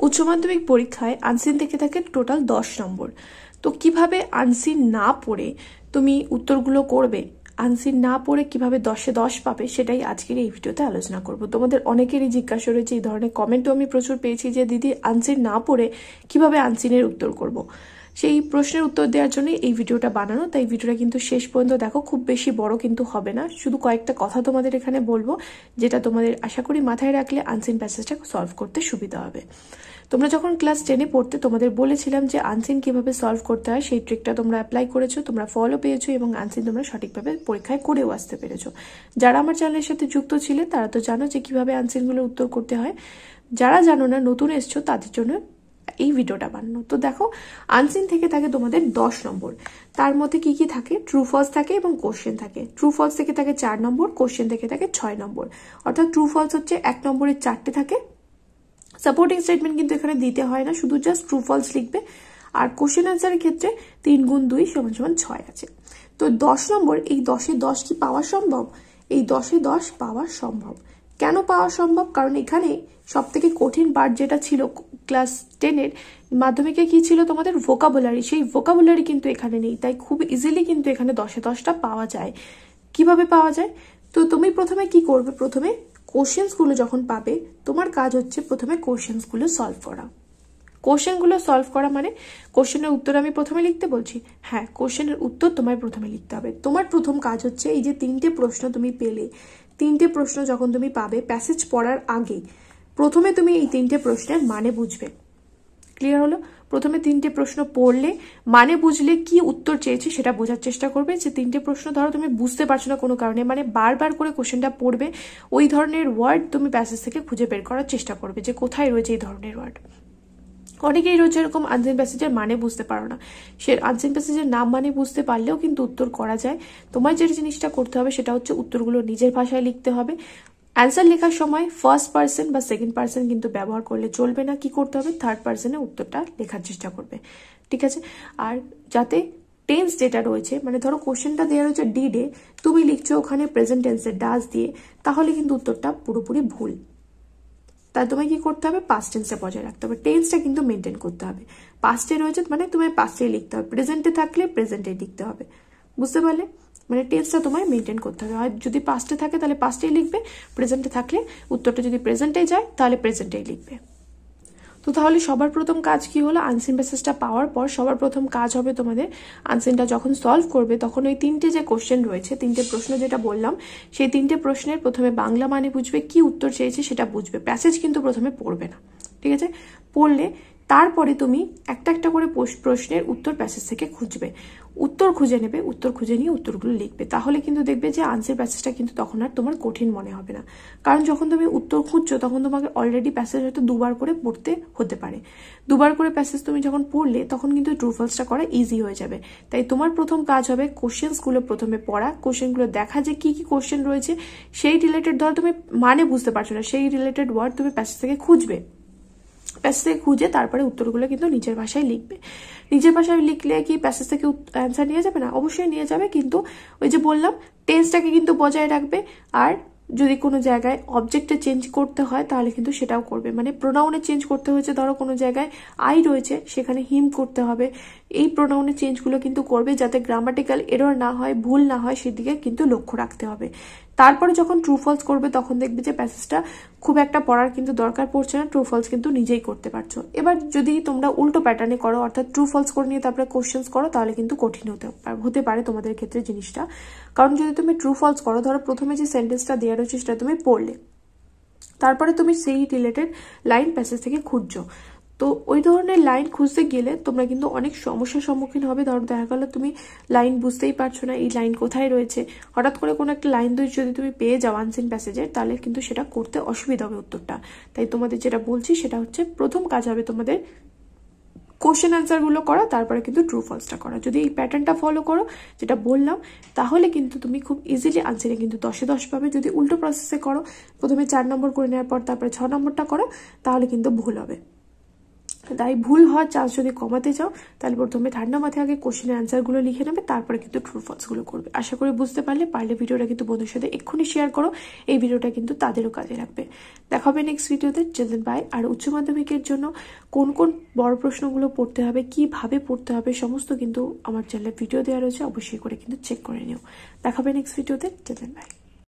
উচ্চ মাধ্যমিক পরীক্ষায় আনসিন থেকে থাকে টোটাল 10 নম্বর। তো কিভাবে আনসিন না পড়ে তুমি উত্তরগুলো করবে, আনসিন না পড়ে কিভাবে 10-এ 10 পাবে, সেটাই আজকের এই ভিডিওতে আলোচনা করব। তোমাদের অনেকেরই জিজ্ঞাসা রয়েছে, এই ধরনের কমেন্টও আমি প্রচুর পেয়েছি যে দিদি আনসিন না পড়ে কিভাবে আনসিনের উত্তর করব। সেই প্রশ্নের উত্তর দেওয়ার জন্য এই ভিডিওটা বানানো। তাই ভিডিওটা কিন্তু শেষ পর্যন্ত দেখো, খুব বেশি বড় কিন্তু হবে না, শুধু কয়েকটা কথা তোমাদের এখানে বলবো যেটা তোমাদের আশা করি মাথায় রাখলে আনসিন প্যাসেজটা সলভ করতে সুবিধা হবে। তোমরা যখন ক্লাস 10-এ পড়তে তোমাদের বলেছিলাম যে আনসিন কিভাবে সলভ করতে হয়, সেই ট্রিকটা তোমরা অ্যাপ্লাই করেছো, তোমরা ফলো পেয়েছো এবং আনসিন তোমরা সঠিকভাবে পরীক্ষায় করেও আসতে পেরেছো। যারা আমার চ্যানেলের সাথে যুক্ত ছিলে তারা তো জানো যে কিভাবে আনসিনগুলো উত্তর করতে হয়। যারা জানো না, নতুন এসছো, তাদের জন্য এই ভিডিওটা বানানো। তো দেখো, আনসিন থেকে থাকে তোমাদের 10 নম্বর। তার মধ্যে কি কি থাকে? ট্রু ফলস থাকে এবং কোশ্চেন থাকে। ট্রু ফলস থেকে থাকে 4 নম্বর, কোশ্চেন থেকে থাকে 6 নম্বর। অর্থাৎ ট্রু ফলস হচ্ছে 1 নম্বরের 4টে থাকে। সাপোর্টিং স্টেটমেন্ট কিন্তু এখানে দিতে হয় না, শুধু জাস্ট ট্রু ফলস লিখবে। আর কোশ্চেন অ্যান্সারের ক্ষেত্রে 3 গুণ 2 সমান সমান 6 আছে। তো 10 নম্বর, এই 10-এ 10 কি পাওয়া সম্ভব? এই 10-এ 10 পাওয়া সম্ভব। কেন পাওয়া সম্ভব? কারণ এখানে সব থেকে কঠিন পার্ট যেটা ছিল ক্লাস 10-এর মাধ্যমিকে কি ছিল তোমাদের? ভোকাবুলারি। সেই ভোকাবুলারি কিন্তু এখানে নেই, তাই খুব ইজিলি কিন্তু এখানে 10-এ 10টা পাওয়া যায়। কিভাবে পাওয়া যায়? তো তুমি প্রথমে কি করবে? প্রথমে কোশ্চেন্সগুলো যখন পাবে, তোমার কাজ হচ্ছে প্রথমে কোশ্চেন্সগুলো সলভ করা। কোশ্চেনগুলো সলভ করা মানে কোশ্চেনের উত্তর আমি প্রথমে লিখতে বলছি? হ্যাঁ, কোশ্চেনের উত্তর তোমায় প্রথমে লিখতে হবে। তোমার প্রথম কাজ হচ্ছে এই যে 3টে প্রশ্ন তুমি পেলে, 3টে প্রশ্ন যখন তুমি পাবে প্যাসেজ পড়ার আগে প্রথমে তুমি এই 3টে প্রশ্নের মানে বুঝবে। ক্লিয়ার হলো? প্রথমে 3টে প্রশ্ন পড়লে, মানে বুঝলে, কি উত্তর চেয়েছে সেটা বোঝার চেষ্টা করবে। যে 3টে প্রশ্ন ধরো তুমি বুঝতে পারছো না কোনো কারণে, মানে বারবার করে কোশ্চেনটা পড়বে, ওই ধরনের ওয়ার্ড তুমি প্যাসেজ থেকে খুঁজে বের করার চেষ্টা করবে যে কোথায় রয়েছে এই ধরনের ওয়ার্ড। অনেকেই রয়েছে এরকম আনসিন প্যাসেজের মানে বুঝতে পারো না, সে আনসিন প্যাসেজের নাম মানে বুঝতে পারলেও কিন্তু উত্তর করা যায়। তোমার যে জিনিসটা করতে হবে সেটা হচ্ছে উত্তরগুলো নিজের ভাষায় লিখতে হবে। অ্যান্সার লেখার সময় ফার্স্ট পার্সন বা সেকেন্ড পার্সন কিন্তু ব্যবহার করলে চলবে না। কি করতে হবে? থার্ড পার্সনে উত্তরটা লেখার চেষ্টা করবে। ঠিক আছে? আর যাতে টেন্স যেটা রয়েছে, মানে ধরো কোশ্চেনটা দেওয়া রয়েছে ডিডে, তুমি লিখছো ওখানে প্রেজেন্ট টেন্সের ডাজ দিয়ে, তাহলে কিন্তু উত্তরটা পুরোপুরি ভুল। তাই তোমায় কি করতে হবে? পাস্ট টেন্সটা বজায় রাখতে হবে, টেন্সটা কিন্তু মেনটেন করতে হবে। পাস্টে রয়েছে মানে তোমায় পাস্টে লিখতে হবে, প্রেজেন্টে থাকলে প্রেজেন্টে লিখতে হবে। বুঝতে পারলে? মানে টেন্সটা তোমায় মেনটেন করতে হবে। আর যদি পাস্টে থাকে তাহলে পাস্টেই লিখবে, প্রেজেন্টে থাকলে উত্তরটা যদি প্রেজেন্টে যায় তাহলে প্রেজেন্টেই লিখবে। তো তাহলে সবার প্রথম কাজ কি হলো? আনসিন প্যাসেজটা পাওয়ার পর সবার প্রথম কাজ হবে তোমাদের আনসিনটা যখন সলভ করবে তখন ওই 3টে যে কোশ্চেন রয়েছে, 3টে প্রশ্ন যেটা বললাম, সেই 3টে প্রশ্নের প্রথমে বাংলা মানে বুঝবে, কি উত্তর চেয়েছে সেটা বুঝবে। প্যাসেজ কিন্তু প্রথমে পড়বে না, ঠিক আছে? পড়লে তারপরে তুমি একটা একটা করে প্রশ্নের উত্তর প্যাসেজ থেকে খুঁজবে, উত্তর খুঁজে নেবে, উত্তর খুঁজে নিয়ে উত্তরগুলো লিখবে। তাহলে কিন্তু দেখবে যে আনসার প্যাসেজটা কিন্তু তখন আর তোমার কঠিন মনে হবে না। কারণ যখন তুমি উত্তর খুঁজছো তখন তোমাকে অলরেডি প্যাসেজ হয়তো 2বার করে পড়তে হতে পারে। 2বার করে প্যাসেজ তুমি যখন পড়লে তখন কিন্তু ট্রু ফলসটা করা ইজি হয়ে যাবে। তাই তোমার প্রথম কাজ হবে কোশ্চেন্সগুলো প্রথমে পড়া, কোশ্চেনগুলো দেখা যে কি কি কোশ্চেন রয়েছে, সেই রিলেটেড, ধরো তুমি মানে বুঝতে পারছো না, সেই রিলেটেড ওয়ার্ড তুমি প্যাসেজ থেকে খুঁজবে। প্যাসেজ থেকে খুঁজে তারপরে উত্তরগুলো কিন্তু নিজের ভাষায় লিখবে। নিজের ভাষায় লিখলে কি প্যাসেজ থেকে অ্যান্সার নিয়ে যাবে না? অবশ্যই নিয়ে যাবে, কিন্তু ওই যে বললাম টেন্সটাকে কিন্তু বজায় রাখবে। আর যদি কোনো জায়গায় অবজেক্টে চেঞ্জ করতে হয় তাহলে কিন্তু সেটাও করবে। মানে প্রোনাউনে চেঞ্জ করতে হয়েছে, ধরো কোনো জায়গায় আই রয়েছে সেখানে হিম করতে হবে, এই প্রোনাউনের চেঞ্জগুলো কিন্তু করবে যাতে গ্রামাটিক্যাল এরর না হয়, ভুল না হয়, সেদিকে কিন্তু লক্ষ্য রাখতে হবে। তারপরে যখন ট্রু ফলস করবে তখন দেখবে যে প্যাসেজটা খুব একটা পড়ার কিন্তু দরকার পড়ছে না, ট্রু ফলস কিন্তু নিজেই করতে পারছো। এবার যদি তোমরা উল্টো প্যাটার্নে করো, অর্থাৎ ট্রু ফলস করে নিয়ে তারপরে কোশ্চেন্স করো, তাহলে কিন্তু কঠিন হতে পারে তোমাদের ক্ষেত্রে জিনিসটা। কারণ যদি তুমি ট্রু ফলস করো, ধরো প্রথমে যে সেন্টেন্সটা দেওয়া রয়েছে সেটা তুমি পড়লে, তারপরে তুমি সেই রিলেটেড লাইন প্যাসেজ থেকে খুঁজছো, তো ওই ধরনের লাইন খুঁজতে গেলে তোমরা কিন্তু অনেক সমস্যার সম্মুখীন হবে। ধরো দেখা গেল তুমি লাইন বুঝতেই পারছো না, এই লাইন কোথায় রয়েছে, হঠাৎ করে কোনো একটা লাইন যদি তুমি পেয়ে যাও আনসিন প্যাসেজের, তাহলে কিন্তু সেটা করতে অসুবিধা হবে উত্তরটা। তাই তোমাদের যেটা বলছি সেটা হচ্ছে প্রথম কাজ হবে তোমাদের কোশ্চেন অ্যান্সারগুলো করা, তারপরে কিন্তু ট্রু ফলসটা করা। যদি এই প্যাটার্নটা ফলো করো যেটা বললাম, তাহলে কিন্তু তুমি খুব ইজিলি আনসারে কিন্তু 10-এ 10 পাবে। যদি উল্টো প্রসেসে করো, প্রথমে 4 নম্বর করে নেওয়ার পর তারপরে 6 নম্বরটা করো, তাহলে কিন্তু ভুল হবে। তাই ভুল হওয়ার চান্স যদি কমাতে চাও তাহলে প্রথমে ঠান্ডা মাথায় আগে কোশ্চেনের অ্যান্সারগুলো লিখে নেবে, তারপরে কিন্তু ট্রু ফলসগুলো করবে। আশা করি বুঝতে পারলে ভিডিওটা কিন্তু বন্ধুর সাথে এক্ষুনি শেয়ার করো, এই ভিডিওটা কিন্তু তাদেরও কাজে লাগবে। দেখা হবে নেক্সট ভিডিওতে। Children by. আর উচ্চ মাধ্যমিকের জন্য কোন কোন বড় প্রশ্নগুলো পড়তে হবে, কিভাবে পড়তে হবে, সমস্ত কিন্তু আমার চ্যানেলে ভিডিও দেওয়া রয়েছে, অবশ্যই করে কিন্তু চেক করে নিও। দেখা হবে নেক্সট ভিডিওতে। Children by.